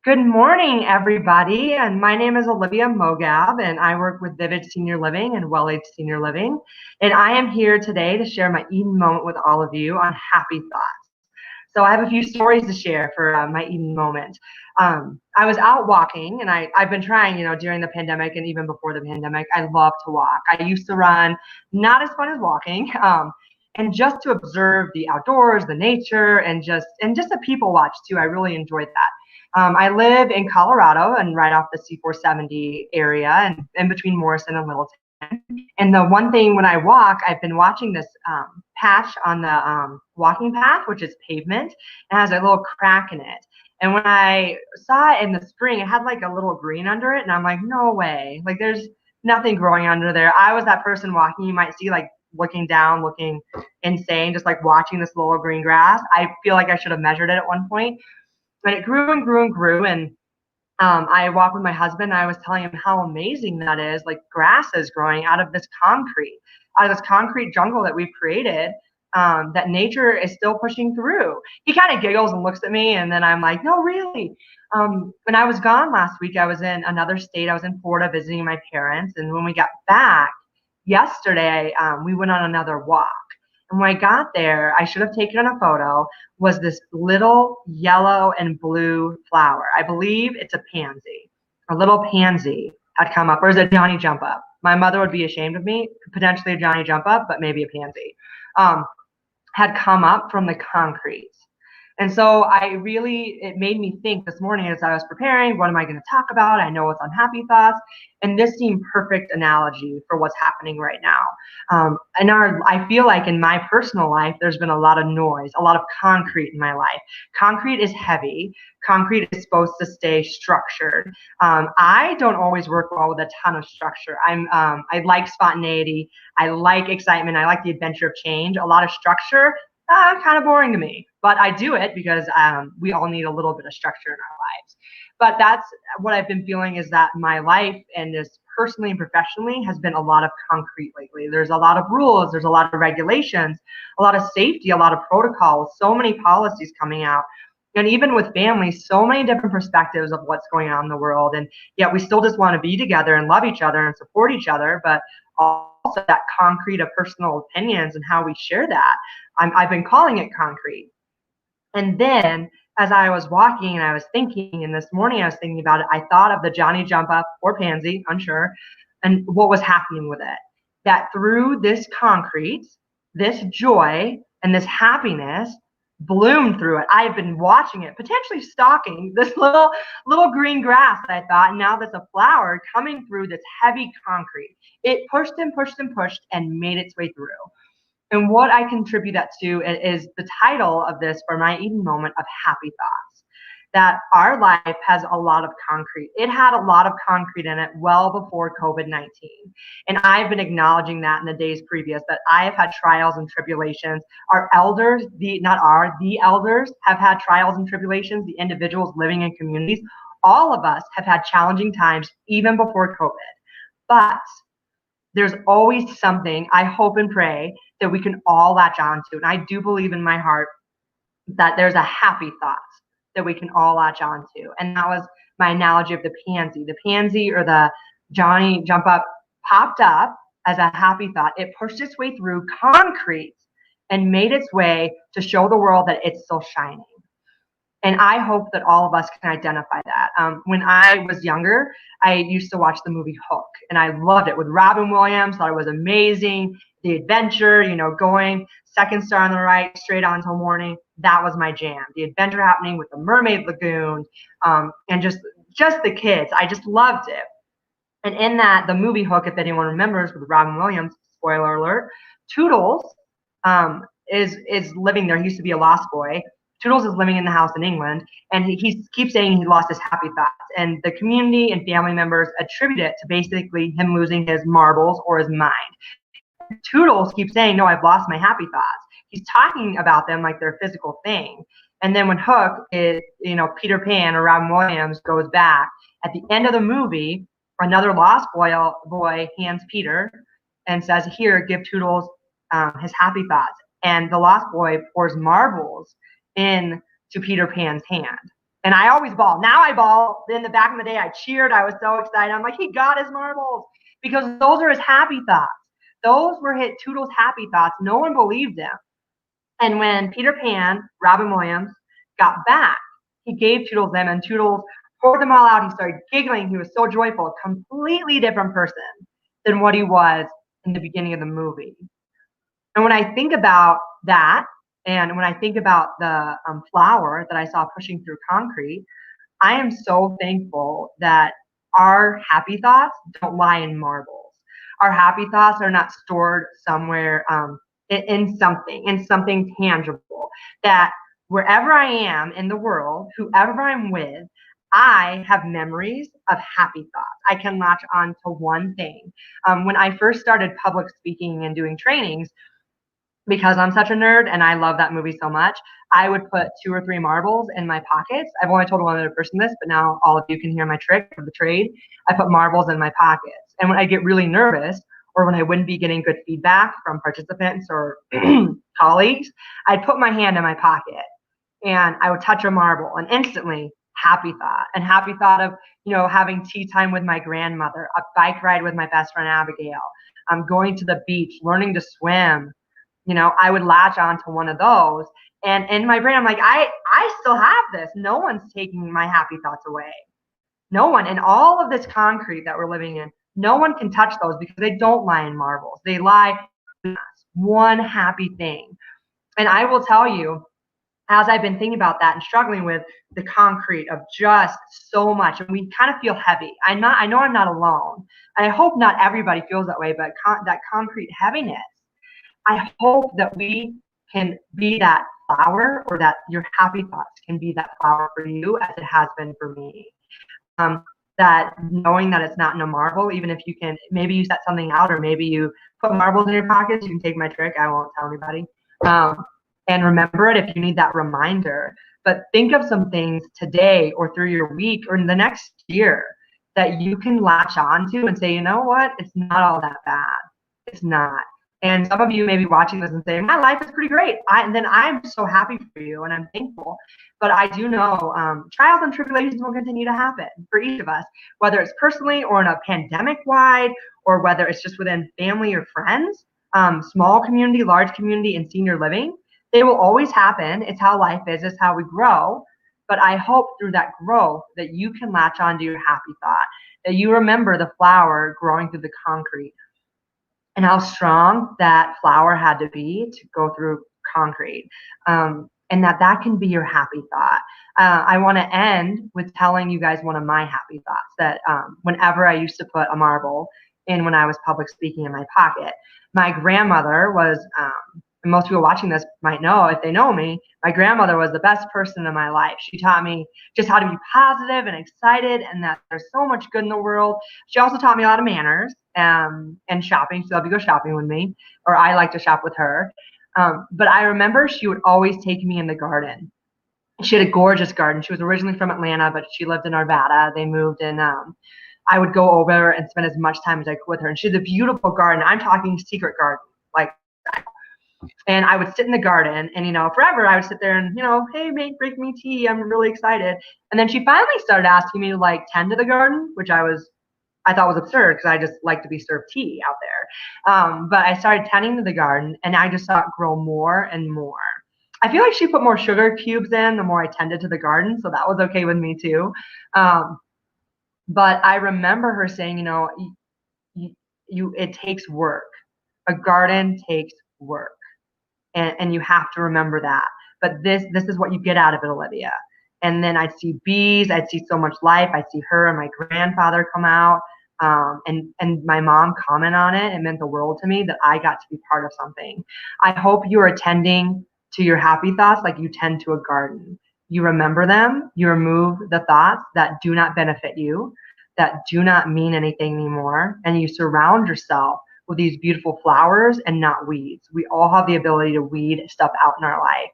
Good morning, everybody. And my name is Olivia Mogab, and I work with Vivage Senior Living and Well Age Senior Living. And I am here today to share my Eden moment with all of you on happy thoughts. So I have a few stories to share for my Eden moment. I was out walking, and I've been trying, during the pandemic and even before the pandemic. I love to walk. I used to run, not as fun as walking. And just to observe the outdoors, the nature, and just the people watch too. I really enjoyed that. I live in Colorado and right off the C470 area and in between Morrison and Littleton. And the one thing when I walk, I've been watching this patch on the walking path, which is pavement, and has a little crack in it. And when I saw it in the spring, it had like a little green under it. And I'm like, no way. Like there's nothing growing under there. I was that person walking. You might see like looking down, looking insane, just like watching this little green grass. I feel like I should have measured it at one point. But it grew and grew and grew. And I walked with my husband. And I was telling him how amazing that is. Like grass is growing out of this concrete, out of this concrete jungle that we've created. That nature is still pushing through. He kind of giggles and looks at me, and then I'm like, no, really. When I was gone last week, I was in another state. I was in Florida visiting my parents, and when we got back yesterday, we went on another walk. And when I got there, I should have taken a photo, was this little yellow and blue flower. I believe it's a pansy. A little pansy had come up, or is it Johnny Jump Up? My mother would be ashamed of me, potentially a Johnny Jump Up, but maybe a pansy, had come up from the concrete. And so it made me think this morning as I was preparing, what am I going to talk about? I know it's unhappy thoughts. And this seemed perfect analogy for what's happening right now. I feel like in my personal life, there's been a lot of noise, a lot of concrete in my life. Concrete is heavy. Concrete is supposed to stay structured. I don't always work well with a ton of structure. I like spontaneity. I like excitement. I like the adventure of change. A lot of structure, kind of boring to me, but I do it because we all need a little bit of structure in our lives. But that's what I've been feeling, is that my life, and this personally and professionally, has been a lot of concrete lately. There's a lot of rules, there's a lot of regulations, a lot of safety, a lot of protocols, so many policies coming out. And even with families, so many different perspectives of what's going on in the world. And yet we still just want to be together and love each other and support each other, but also that concrete of personal opinions and how we share that. I've been calling it concrete. And then as I was walking and I was thinking, and this morning I was thinking about it, I thought of the Johnny Jump Up or pansy, unsure, and what was happening with it. That through this concrete, this joy and this happiness bloomed through it. I've been watching it, potentially stalking this little green grass that I thought, now there's a flower coming through this heavy concrete. It pushed and pushed and pushed and made its way through. And what I contribute that to is the title of this for my Eden moment of happy thoughts. That our life has a lot of concrete. It had a lot of concrete in it well before COVID-19. And I've been acknowledging that in the days previous, that I have had trials and tribulations. Our elders, the elders have had trials and tribulations, the individuals living in communities. All of us have had challenging times even before COVID. But there's always something, I hope and pray, that we can all latch on to. And I do believe in my heart that there's a happy thought that we can all latch on to. And that was my analogy of the pansy. The pansy, or the Johnny Jump Up, popped up as a happy thought. It pushed its way through concrete and made its way to show the world that it's still shining. And I hope that all of us can identify that. When I was younger, I used to watch the movie Hook, and I loved it with Robin Williams. Thought it was amazing. The adventure, going second star on the right, straight on till morning. That was my jam. The adventure happening with the Mermaid Lagoon, and just the kids. I just loved it. And in that, the movie Hook, if anyone remembers, with Robin Williams, spoiler alert, Toodles is living there. He used to be a lost boy. Toodles is living in the house in England, and he keeps saying he lost his happy thoughts. And the community and family members attribute it to basically him losing his marbles or his mind. Toodles keeps saying, no, I've lost my happy thoughts. He's talking about them like they're a physical thing. And then when Hook is, Peter Pan or Robin Williams goes back, at the end of the movie, another lost boy hands Peter and says, here, give Toodles his happy thoughts. And the lost boy pours marbles into Peter Pan's hand. And I always bawl. Now I bawl. In the back of the day, I cheered. I was so excited. I'm like, he got his marbles, because those are his happy thoughts. Those were Toodles' happy thoughts. No one believed him. And when Peter Pan, Robin Williams, got back, he gave Toodles them, and Toodles poured them all out. He started giggling. He was so joyful. A completely different person than what he was in the beginning of the movie. And when I think about that, and when I think about the flower that I saw pushing through concrete, I am so thankful that our happy thoughts don't lie in marbles. Our happy thoughts are not stored somewhere in something tangible. That wherever I am in the world, whoever I'm with, I have memories of happy thoughts. I can latch on to one thing. When I first started public speaking and doing trainings, because I'm such a nerd and I love that movie so much, I would put 2 or 3 marbles in my pockets. I've only told one other person this, but now all of you can hear my trick of the trade. I put marbles in my pockets. And when I get really nervous, or when I wouldn't be getting good feedback from participants or colleagues, I'd put my hand in my pocket and I would touch a marble, and instantly happy thought. And happy thought of, having tea time with my grandmother, a bike ride with my best friend Abigail, going to the beach, learning to swim. I would latch on to one of those. And in my brain, I'm like, I still have this. No one's taking my happy thoughts away. No one. And all of this concrete that we're living in, no one can touch those, because they don't lie in marbles. They lie in one happy thing. And I will tell you, as I've been thinking about that and struggling with the concrete of just so much, and we kind of feel heavy. I know I'm not alone. And I hope not everybody feels that way, but that concrete heaviness, I hope that we can be that flower, or that your happy thoughts can be that flower for you, as it has been for me. That knowing that it's not in a marble, even if you can, maybe you set something out, or maybe you put marbles in your pockets. You can take my trick. I won't tell anybody. And remember it if you need that reminder. But think of some things today, or through your week, or in the next year, that you can latch onto and say, you know what? It's not all that bad. It's not. And some of you may be watching this and saying, my life is pretty great. And then I'm so happy for you, and I'm thankful. But I do know trials and tribulations will continue to happen for each of us, whether it's personally or in a pandemic-wide, or whether it's just within family or friends, small community, large community, and senior living. They will always happen. It's how life is. It's how we grow. But I hope through that growth that you can latch onto your happy thought, that you remember the flower growing through the concrete, and how strong that flower had to be to go through concrete, and that can be your happy thought. I want to end with telling you guys one of my happy thoughts, that whenever I used to put a marble in when I was public speaking in my pocket, my grandmother was, and most people watching this might know if they know me, my grandmother was the best person in my life. She taught me just how to be positive and excited, and that there's so much good in the world. She also taught me a lot of manners, and shopping. She loved to go shopping with me, or I like to shop with her. But I remember she would always take me in the garden. She had a gorgeous garden. She was originally from Atlanta, but she lived in Arvada. They moved, and I would go over and spend as much time as I could with her. And she had a beautiful garden. I'm talking secret garden, like. And I would sit in the garden, and forever I would sit there and hey mate, break me tea. I'm really excited. And then she finally started asking me to tend to the garden, which I thought was absurd, because I just like to be served tea out there. But I started tending to the garden, and I just saw it grow more and more. I feel like she put more sugar cubes in the more I tended to the garden, so that was okay with me too. But I remember her saying, it takes work. A garden takes work. And you have to remember that. But this is what you get out of it, Olivia. And then I'd see bees. I'd see so much life. I'd see her and my grandfather come out, and my mom comment on it. It meant the world to me that I got to be part of something. I hope you are attending to your happy thoughts like you tend to a garden. You remember them. You remove the thoughts that do not benefit you, that do not mean anything anymore, and you surround yourself with these beautiful flowers and not weeds. We all have the ability to weed stuff out in our life.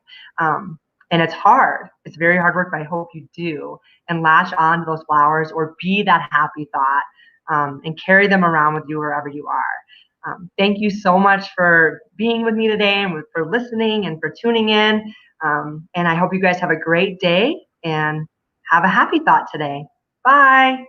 And it's hard. It's very hard work, but I hope you do. And latch on to those flowers, or be that happy thought, and carry them around with you wherever you are. Thank you so much for being with me today, and for listening, and for tuning in. And I hope you guys have a great day, and have a happy thought today. Bye.